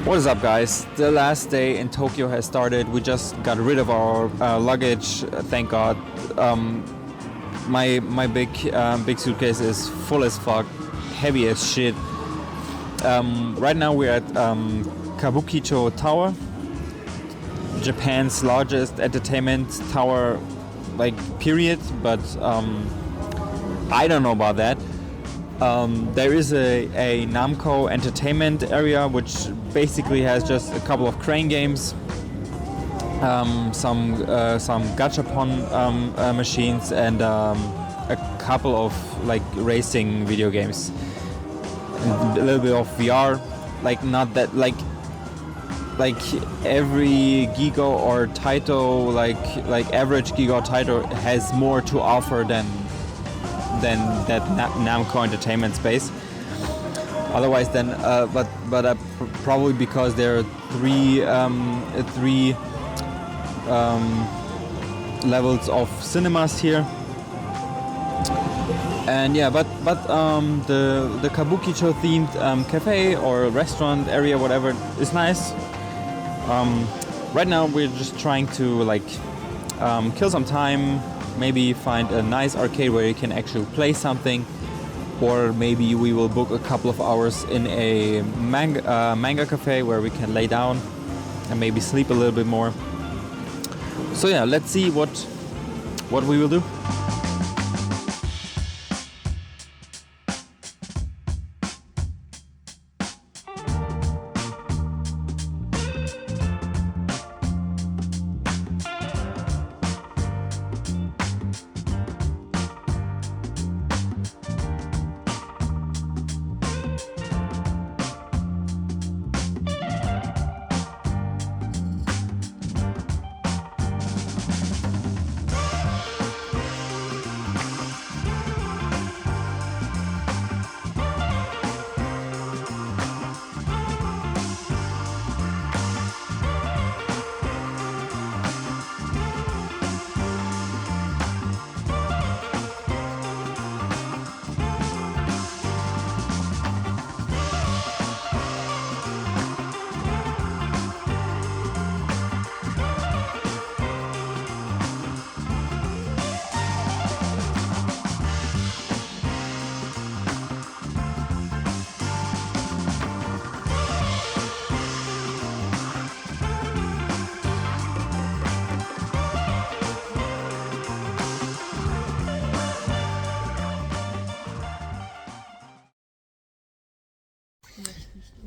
What is up, guys? The last day in Tokyo has started. We just got rid of our luggage, thank God. My big suitcase is full as fuck, heavy as shit. Right now we're at Kabukicho Tower, Japan's largest entertainment tower, like, period. But I don't know about that. There is a Namco entertainment area, which basically has just a couple of crane games, some gachapon machines, and a couple of like racing video games, and a little bit of VR. Like, not that like every Gigo or Taito, like average Gigo or Taito has more to offer than that Namco entertainment space. Otherwise, then, but probably because there are three levels of cinemas here, and yeah, but the Kabukicho themed cafe or restaurant area, whatever, is nice. Right now we're just trying to kill some time. Maybe find a nice arcade where you can actually play something, or maybe we will book a couple of hours in a manga cafe where we can lay down and maybe sleep a little bit more. So yeah, let's see what we will do.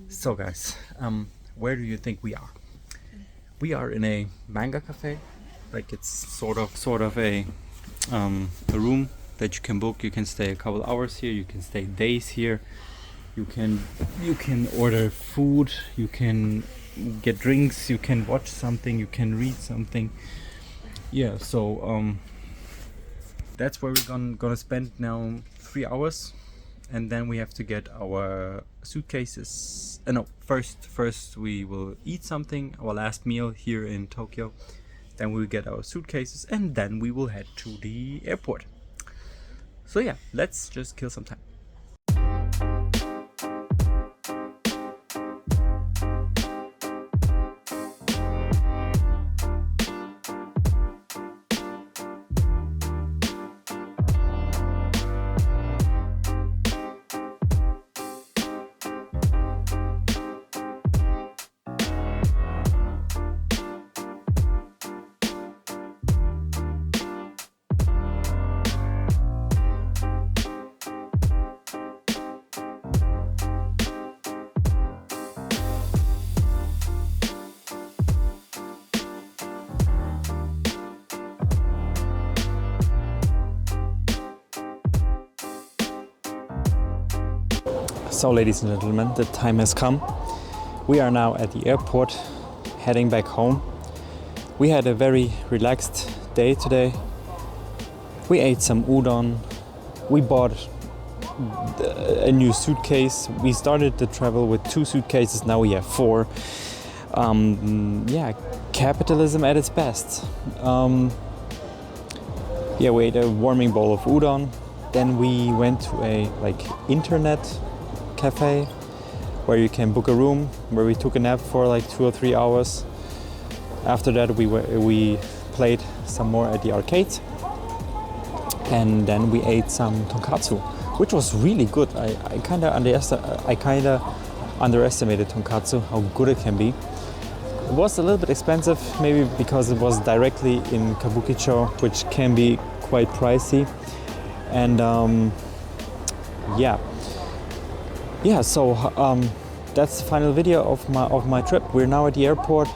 So guys, where do you think we are? We are in a manga cafe. Like, it's sort of a room that you can book. You can stay a couple hours here. You can stay days here. You can order food. You can get drinks. You can watch something. You can read something. Yeah. So that's where we're gonna spend now 3 hours. And then we have to get our suitcases. No, first we will eat something, our last meal here in Tokyo. Then we'll get our suitcases, and then we will head to the airport. So yeah, let's just kill some time. So, ladies and gentlemen, the time has come. We are now at the airport, heading back home. We had a very relaxed day today. We ate some udon. We bought a new suitcase. We started the travel with 2 suitcases, now we have 4. Yeah, capitalism at its best. Yeah, we ate a warming bowl of udon. Then we went to a internet cafe where you can book a room, where we took a nap for like 2 or 3 hours. After that we played some more at the arcade, and then we ate some tonkatsu, which was really good. I kind of underestimated tonkatsu, how good it can be. It was a little bit expensive, maybe because it was directly in Kabukicho, which can be quite pricey. And so that's the final video of my trip. We're now at the airport.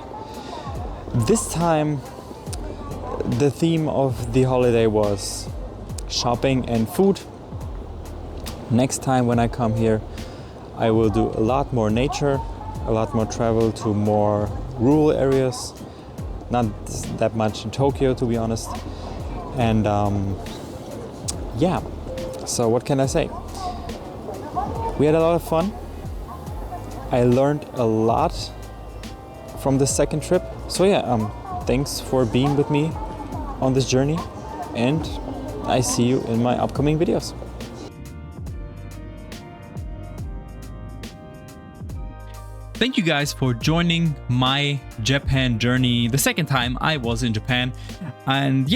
This time the theme of the holiday was shopping and food. Next time when I come here, I will do a lot more nature, a lot more travel to more rural areas, not that much in Tokyo, to be honest. And so what can I say? We had a lot of fun. I learned a lot from the second trip. So thanks for being with me on this journey, and I see you in my upcoming videos. Thank you guys for joining my Japan journey the second time I was in Japan. And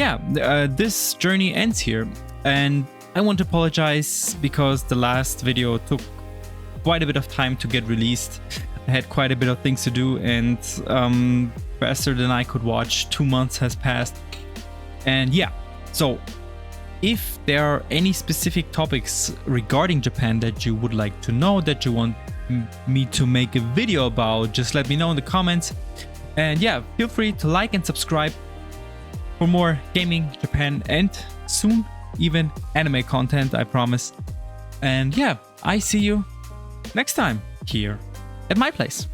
this journey ends here. And I want to apologize because the last video took quite a bit of time to get released. I had quite a bit of things to do, and faster than I could watch, 2 months has passed. And so if there are any specific topics regarding Japan that you would like to know, that you want me to make a video about, just let me know in the comments. And feel free to like and subscribe for more gaming, Japan, and soon even anime content, I promise. And I see you next time here at my place.